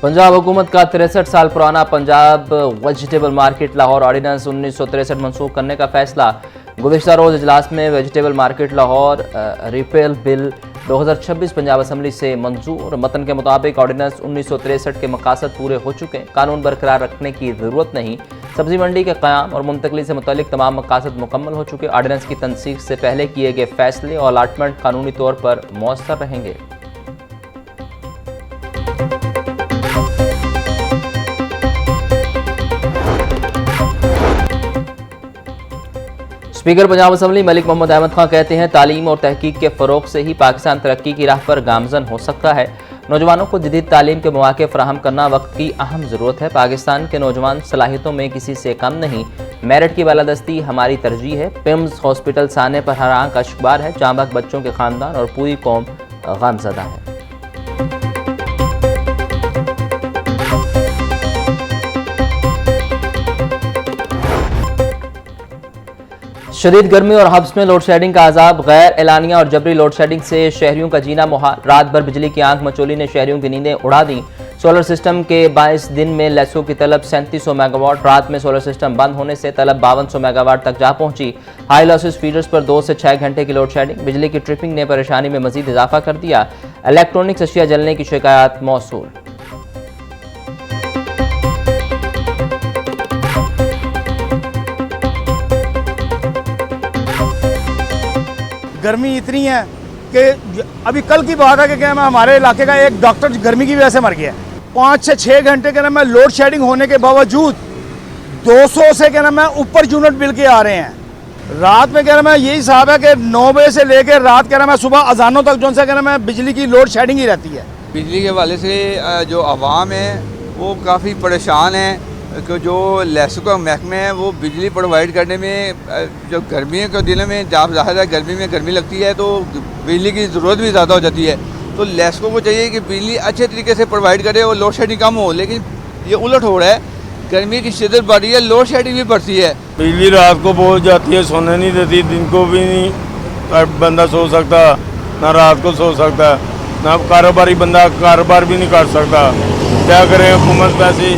पंजाब हुकूमत का 63 साल पुराना Punjab vegetable market Lahore ordinance 1963 मनसूख करने का फैसला। गुज़िश्ता रोज़ इजलास में vegetable market Lahore repeal bill 2026 Punjab assembly से मंजूर। मतन के मुताबिक ऑर्डिनेंस 1963 के मकासद पूरे हो चुके हैं, कानून बरकरार रखने की ज़रूरत नहीं। सब्जी मंडी के क़याम और मुंतकली से मुतल्लिक तमाम मकासद मुकम्मल हो चुके। ऑर्डिनेंस की तनसीख से पहले किए गए फैसले और अलाटमेंट कानूनी तौर पर मौसर रहेंगे। स्पीकर पंजाब असम्बली मलिक मोहम्मद अहमद खान कहते हैं, तालीम और तहकीक के फ़रोग से ही पाकिस्तान तरक्की की राह पर गामजन हो सकता है। नौजवानों को जदीद तालीम के मौके फराहम करना वक्त की अहम ज़रूरत है। पाकिस्तान के नौजवान सलाहियतों में किसी से कम नहीं। मेरिट की बालादस्ती हमारी तरजीह है। पिम्स हॉस्पिटल साने पर हर आंख अशबार है। चांबक बच्चों के ख़ानदान और पूरी कौम गमज़दा है। शदीद गर्मी और हब्स में लोड शेडिंग का अजाब। गैर एलानिया और जबरी लोड शेडिंग से शहरियों का जीना मुहाल। रात भर बिजली की आंख मचोली ने शहरियों की नींदें उड़ा दी। सोलर सिस्टम के 22 दिन में लेसो की तलब 3700 मेगावाट। रात में सोलर सिस्टम बंद होने से तलब 5200 मेगावाट तक जा पहुंची। हाई लॉसेस फीडर्स पर 2 से 6 घंटे की लोड शेडिंग। बिजली की ट्रिपिंग ने परेशानी में मजीद इजाफा कर दिया। इलेक्ट्रॉनिक्स अशिया जलने की शिकायत मौसूल। गर्मी इतनी है कि अभी कल की बात है कि क्या मैं हमारे इलाके का एक डॉक्टर गर्मी की वजह से मर गया। 5 से 6 घंटे के ना मैं लोड शेडिंग होने के बावजूद 200 से क्या ना मैं ऊपर यूनिट बिल के आ रहे हैं। रात में क्या ना मैं यही हिसाब है कि 9 बजे से लेकर रात क्या ना मैं सुबह अजानों तक जो सा क्या ना मैं बिजली की लोड शेडिंग ही रहती है। बिजली के हवाले से जो आवाम है वो काफ़ी परेशान है कि जो लेसो का महकमे है वो बिजली प्रोवाइड करने में जो गर्मियों के दिनों में जब ज़्यादा गर्मी में गर्मी लगती है तो बिजली की ज़रूरत भी ज़्यादा हो जाती है। तो लेसो को चाहिए कि बिजली अच्छे तरीके से प्रोवाइड करे और लोड शेडिंग कम हो, लेकिन ये उलट हो रहा है। गर्मी की शिद्दत बढ़ रही है, लोड शेडिंग भी बढ़ती है। बिजली रात को बहुत जाती है, सोने नहीं देती, दिन को भी नहीं बंदा सो सकता, ना रात को सो सकता, ना कारोबारी बंदा कारोबार भी नहीं कर सकता। क्या करें, हुकूमत पैसे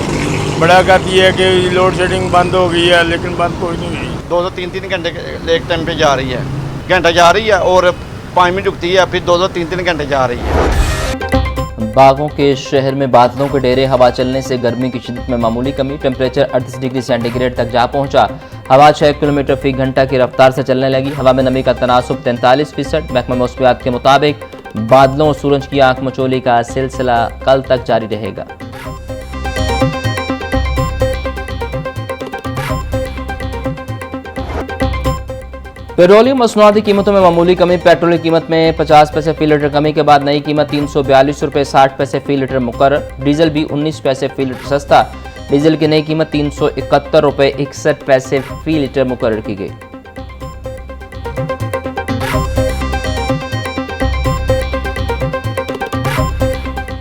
बड़ा कहती है कि लोड शेडिंग बंद हो गई है, लेकिन बंद कोई नहीं हुई। 2-3 घंटे एक टाइम पे जा रही है, घंटा जा रही है और 5 मिनट रुकती है, फिर 2-3 घंटे जा रही है। बागों के शहर में बादलों के डेरे। हवा चलने से गर्मी की शिद्दत में मामूली कमी। टेम्परेचर 38 डिग्री सेंटीग्रेड तक जा पहुंचा। हवा 6 किलोमीटर फी घंटा की रफ्तार से चलने लगी। हवा में नमी का तनासुब 43%। महकमा मौसमियात के मुताबिक बादलों और सूरज की आंख मचोली का सिलसिला कल तक जारी रहेगा। पेट्रोलियम मसनूआती कीमतों में मामूली कमी। पेट्रोल की कीमत में 50 पैसे फी लीटर कमी के बाद नई कीमत 342 रुपये 60 पैसे फी लीटर मुकर्रर। डीजल भी 19 पैसे फी लीटर सस्ता। डीजल की नई कीमत 371 रुपये 61 पैसे फी लीटर मुकर्रर की गई।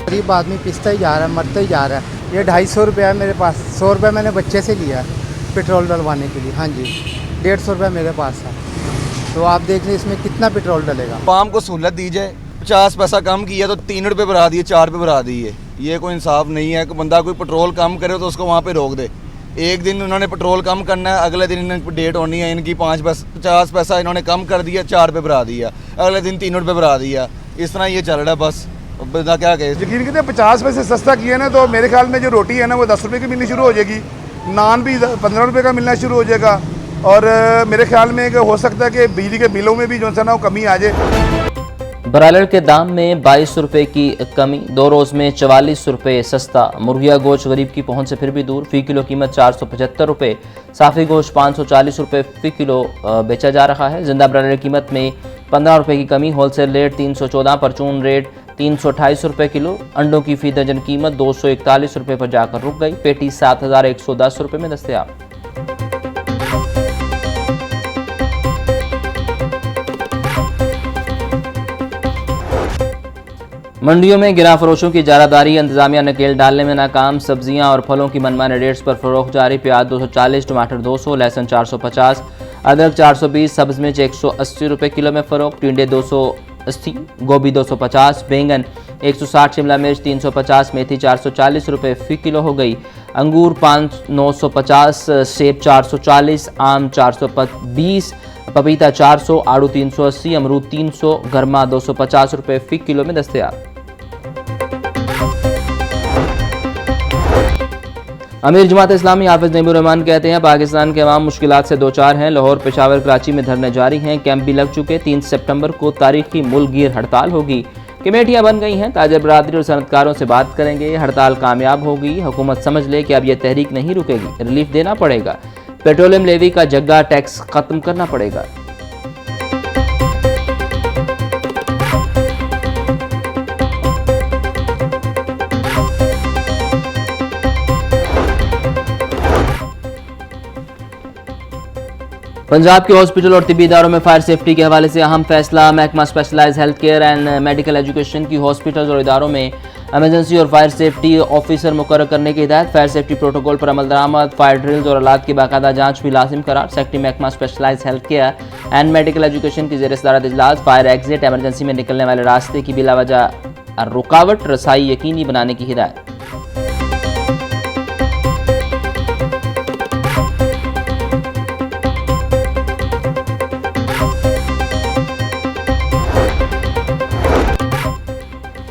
गरीब आदमी पिसता ही जा रहा है, मरता ही जा रहा है। ये 250 रुपया है मेरे पास। 100 रुपया मैंने बच्चे से लिया पेट्रोल डलवाने के लिए। हाँ जी, 150 रुपया मेरे पास है। तो आप देख लें इसमें कितना पेट्रोल डलेगा। आवाम को सहूलत दी जाए। 50 पैसा कम किया तो 3 रुपये बढ़ा दिए, 4 रुपये बढ़ा दिए। ये कोई इंसाफ नहीं है कि बंदा कोई पेट्रोल कम करे तो उसको वहाँ पे रोक दे। एक दिन उन्होंने पेट्रोल कम करना है, अगले दिन इन्होंने डेट होनी है इनकी 50 पैसा इन्होंने कम कर दिया, 4 रुपये बढ़ा दिया, अगले दिन 3 रुपये बढ़ा दिया। इस तरह ये चल रहा है। बस बंदा क्या कहे। यकीन कीजिए 50 पैसे सस्ता किया ना तो मेरे ख्याल में जो रोटी है ना वो 10 रुपये की मिलनी शुरू हो जाएगी। नान भी 15 रुपये का मिलना शुरू हो जाएगा। और मेरे ख्याल में हो सकता है कि बिजली के बिलों में भी जो है ना वो कमी आ जाए। ब्रायलर के दाम में 22 रुपये की कमी। 2 रोज़ में 44 रुपये सस्ता। मुर्गिया गोश्त गरीब की पहुंच से फिर भी दूर। फ़ी किलो कीमत 475 रुपये। साफ़ी गोश्त 540 रुपये फ़ी किलो बेचा जा रहा है। जिंदा ब्रायलर कीमत में 15 रुपये की कमी। होलसेल रेट 314, परचून रेट 328 रुपये किलो। अंडों की फ़ी दर्जन कीमत 241 रुपये पर जाकर रुक गई। पेटी 7110 रुपये में दस्तयाब। मंडियों में गिरा फरोशों की इजारादारी। इंतजामिया नकेल डालने में नाकाम। सब्जियां और फलों की मनमाने रेट्स पर फरोख्त जारी। प्याज 240, टमाटर 200, लहसुन 450, अदरक 420, सब्ज मिर्च 180 रुपये किलो में फ़रोख्त। टिंडे 280, गोभी 250, बैंगन 160 शिमला मिर्च 350, मेथी 440 रुपये फ़ी किलो हो गई। अंगूर 950, सेब 440, आम 420, पपीता 400, आड़ू 380, अमरूद 300, गर्मा 250 रुपये फ़ी किलो में दस्तयाब। अमीर जमात इस्लामी हाफिज नईमुर रहमान कहते हैं पाकिस्तान के अवाम मुश्किलात से दो चार हैं। लाहौर, पेशावर, कराची में धरने जारी हैं, कैंप भी लग चुके। 3 सितंबर को तारीखी मुल्कगीर हड़ताल होगी। कमेटियां बन गई हैं, ताजर बरादरी और सनतकारों से बात करेंगे। हड़ताल कामयाब होगी, हुकूमत समझ ले कि अब यह तहरीक नहीं रुकेगी, रिलीफ देना पड़ेगा। पेट्रोलियम लेवी का जग्गा टैक्स खत्म करना पड़ेगा। पंजाब के हॉस्पिटल और तिब्बी इदारों में फायर सेफ्टी के हवाले से अहम फैसला। महकमा specialized health care and medical education की हॉस्पिटल्स और इदारों में एमरजेंसी और फायर सेफ्टी ऑफिसर मुकर्रर करने की हिदायत। फायर सेफ्टी प्रोटोकॉल पर अमल दरामद, फायर ड्रिल्स और आलात की बाकायदा जांच भी लाजिम करार। सेक्रेटरी महकमा specialized health care and medical education की ज़ेर सदारत इजलास। फायर एग्जिट, एमरजेंसी में निकलने वाले रास्ते की बिलावजह रुकावट रसाई यकीनी बनाने की हिदायत।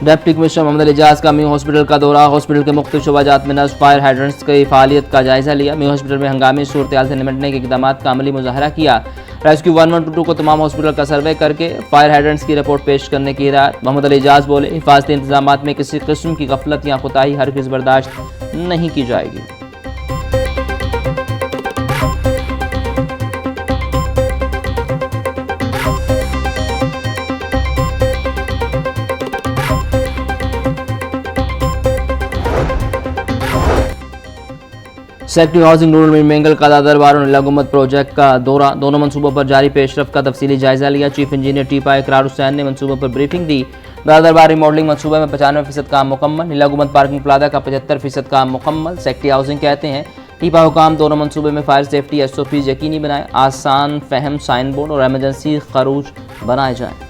डिप्टी कमिश्नर मोहम्मद एजाज का म्यू हॉस्पिटल का दौरा। हॉस्पिटल के मुख्तलिफ शोबाजात में नस्ब फायर हाइड्रेंट्स की फ़ालियत का जायजा लिया। म्यू हॉस्पिटल में हंगामी सूरत-ए-हाल से निपटने के इक़दाम का अमली मुज़ाहरा किया। रेस्क्यू 1122 को तमाम हॉस्पिटल का सर्वे करके फायर हाइड्रेंट्स की रिपोर्ट पेश करने की हिदायत। मोहम्मद एजाज बोले, हिफाजती इंतजाम में किसी किस्म की गफलत या कोताही हरगिज़ बर्दाश्त नहीं की जाएगी। सेक्रेटरी हाउसिंग रूरल मेंगल का दादर बार और नीला गुम्बद प्रोजेक्ट का दौरा। दोनों मनसूबों पर जारी पेशरफ का तफसीली जायजा लिया। चीफ इंजीनियर टीपा इकरार हुसैन ने मनसूबों पर ब्रीफिंग दी। दादर बार रिमॉडलिंग मनसूबे में 95% काम मुकम्मल। नीला गुम्बद पार्किंग प्लाजा का 75% काम मुकम्मल। सेक्रेटरी हाउसिंग कहते हैं टीपा हुकाम दोनों मनसूबे में फायर सेफ्टी SOPs यकीनी बनाएं, आसान फहम साइन बोर्ड और एमरजेंसी खरूज बनाए जाएँ।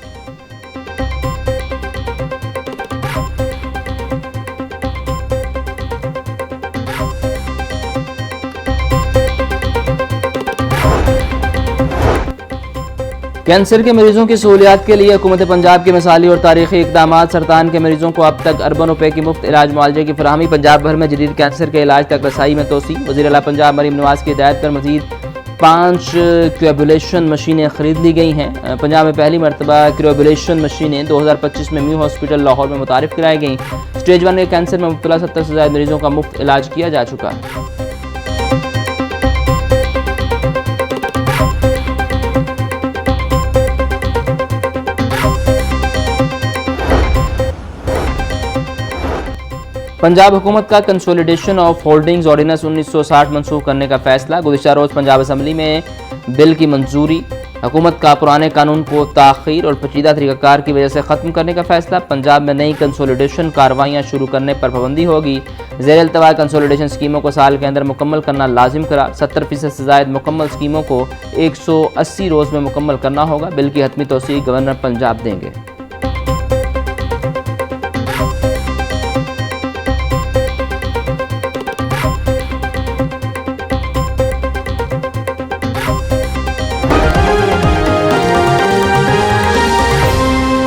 कैंसर के मरीजों की सहूलियात के लिए हुकूमत पंजाब के मिसाली और तारीखी इकदाम। सरतान के मरीजों को अब तक अरबों रुपए की मुफ्त इलाज मुआवजे की फराहमी। पंजाब भर में जदीद कैंसर के इलाज तक रसाई में तोसी। वज़ीर आला पंजाब मरीम नवाज की हिदायत पर मजीद 5 क्यूबुलेशन मशीनें खरीद ली गई हैं। पंजाब में पहली मरतबा क्यूबुलेशन मशीनें 2025 में म्यू हॉस्पिटल लाहौर में मुतारिफ कराई गई। स्टेज 1 के कैंसर में मुब्तला 70 से ज़्यादा मरीजों का मुफ्त इलाज किया जा चुका है। पंजाब हुकूमत का कंसोलिडेशन ऑफ होल्डिंग्स ऑर्डिनेंस 1960 मनसूख करने का फैसला। गुज़िश्ता रोज़ पंजाब असम्बली में बिल की मंजूरी। हुकूमत का पुराने कानून को ताख़ीर और पेचीदा तरीक़ाकार की वजह से ख़त्म करने का फैसला। पंजाब में नई कंसोलिडेशन कार्रवाइयाँ शुरू करने पर पाबंदी होगी। ज़ेर इल्तवा कंसोलिडेशन स्कीमों को साल के अंदर मुकम्मल करना लाजिम करार। 70% से ज़ायद मुकम्मल स्कीमों को 180 रोज़ में मुकम्मल करना होगा। बिल की हतमी तौसीक गवर्नर पंजाब देंगे।